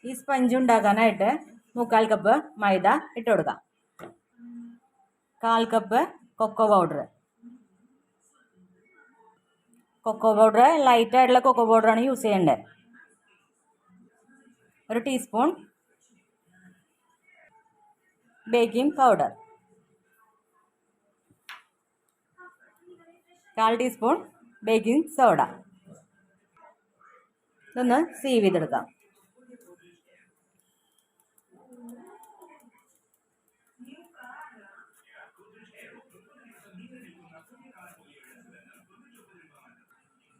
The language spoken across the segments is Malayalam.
ഈ സ്പഞ്ച് ഉണ്ടാക്കാനായിട്ട് 3/4 കപ്പ് മൈദ ഇട്ട് കൊടുക്കാം. 1/4 കപ്പ് കൊക്കോ പൗഡർ ലൈറ്റായിട്ടുള്ള കൊക്കോ പൗഡറാണ് യൂസ് ചെയ്യേണ്ടത്. 1 teaspoon baking powder, 1/4 teaspoon baking soda. ഇതൊന്ന് സീവ് ചെയ്തെടുക്കാം.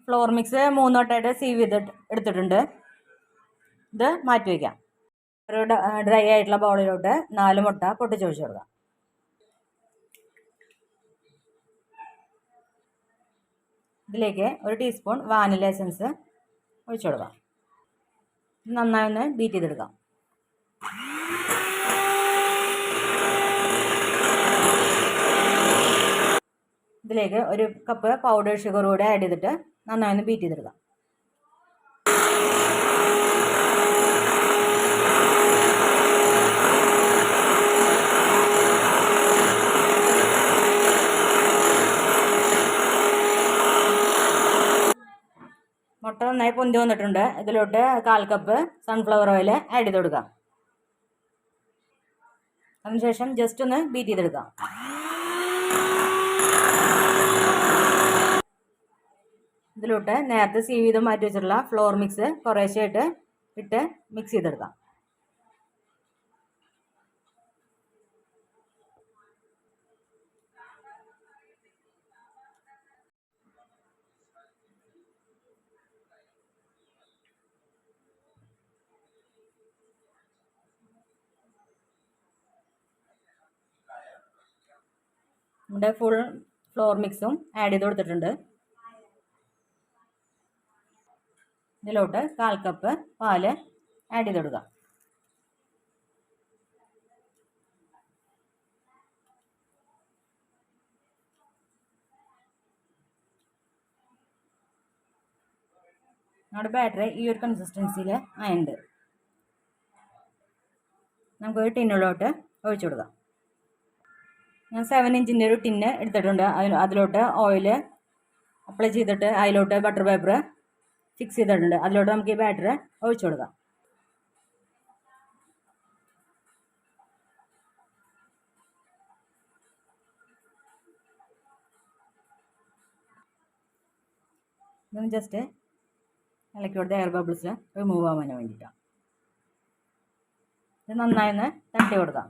ഫ്ലോർ മിക്സ് 3 വട്ടമായിട്ട് സീവ് ചെയ്തിട്ട് എടുത്തിട്ടുണ്ട്. ഇത് മാറ്റി വയ്ക്കാം. ഒരു ഡ്രൈ ആയിട്ടുള്ള ബൗളിലോട്ട് 4 മുട്ട പൊട്ടിച്ചൊഴിച്ച് കൊടുക്കാം. ഇതിലേക്ക് 1 ടീസ്പൂൺ വാനില എസൻസ് ഒഴിച്ചു കൊടുക്കാം. നന്നായി ഒന്ന് ബീറ്റ് ചെയ്തെടുക്കാം. ഇതിലേക്ക് 1 കപ്പ് പൗഡർ ഷുഗർ കൂടെ ആഡ് ചെയ്തിട്ട് നന്നായി ഒന്ന് ബീറ്റ് ചെയ്തെടുക്കാം. മുട്ട നന്നായി പൊന്തി വന്നിട്ടുണ്ട്. ഇതിലോട്ട് 1/4 കപ്പ് സൺഫ്ലവർ ഓയിൽ ആഡ് ചെയ്ത് കൊടുക്കാം. അതിനുശേഷം ജസ്റ്റ് ഒന്ന് ബീറ്റ് ചെയ്തെടുക്കാം. ഇതിലോട്ട് നേരത്തെ സീവ് ചെയ്ത് മാറ്റി വെച്ചിട്ടുള്ള ഫ്ലോർ മിക്സ് കുറേശ്ശായിട്ട് ഇട്ട് മിക്സ് ചെയ്തെടുക്കാം. നമ്മുടെ ഫുൾ ഫ്ലോർ മിക്സും ആഡ് ചെയ്ത് കൊടുത്തിട്ടുണ്ട്. ഇതിലോട്ട് 1/4 കപ്പ് പാല് ആഡ് ചെയ്ത് കൊടുക്കാം. നമ്മുടെ ബാറ്ററി ഈ ഒരു കൺസിസ്റ്റൻസിയിൽ ആയിട്ടുണ്ട്. നമുക്കൊരു ടിന്നിലോട്ട് ഒഴിച്ചു കൊടുക്കാം. ഞാൻ 7 ഇഞ്ചിൻ്റെ ഒരു ടിന്ന് എടുത്തിട്ടുണ്ട്. അതിലോട്ട് ഓയിൽ അപ്ലൈ ചെയ്തിട്ട് അതിലോട്ട് ബട്ടർ പേപ്പർ ഫിക്സ് ചെയ്തിട്ടുണ്ട്. അതിലോട്ട് നമുക്ക് ഈ ബാറ്റർ ഒഴിച്ചു കൊടുക്കാം. ഇതൊന്ന് ജസ്റ്റ് ഇളക്കി കൊടുത്ത് എയർ ബബിൾസ് റിമൂവ് ആവാൻ വേണ്ടിയിട്ടാണ്. ഇത് നന്നായി ഒന്ന് തട്ടി കൊടുക്കാം.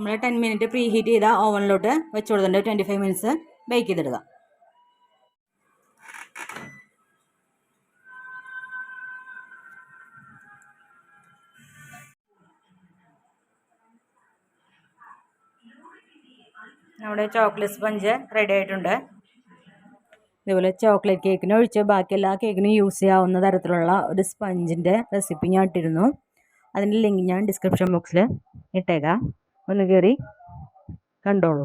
നമ്മൾ 10 മിനിറ്റ് പ്രീ ഹീറ്റ് ചെയ്ത ഓവനിലോട്ട് വെച്ച് കൊടുത്തിട്ടുണ്ട്. 25 മിനിറ്റ്സ് ബേക്ക് ചെയ്തെടുക്കാം. നമ്മുടെ ചോക്ലേറ്റ് സ്പഞ്ച് റെഡി ആയിട്ടുണ്ട്. ഇതുപോലെ ചോക്ലേറ്റ് കേക്കിന് ഒഴിച്ച് ബാക്കി എല്ലാ കേക്കിനും യൂസ് ചെയ്യാവുന്ന തരത്തിലുള്ള ഒരു സ്പഞ്ചിൻ്റെ റെസിപ്പി ഞാൻ ഇട്ടിരുന്നു. അതിൻ്റെ ലിങ്ക് ഞാൻ ഡിസ്ക്രിപ്ഷൻ ബോക്സിൽ ഇട്ടേക്കാം. ഒന്ന് കയറി കണ്ടോളൂ.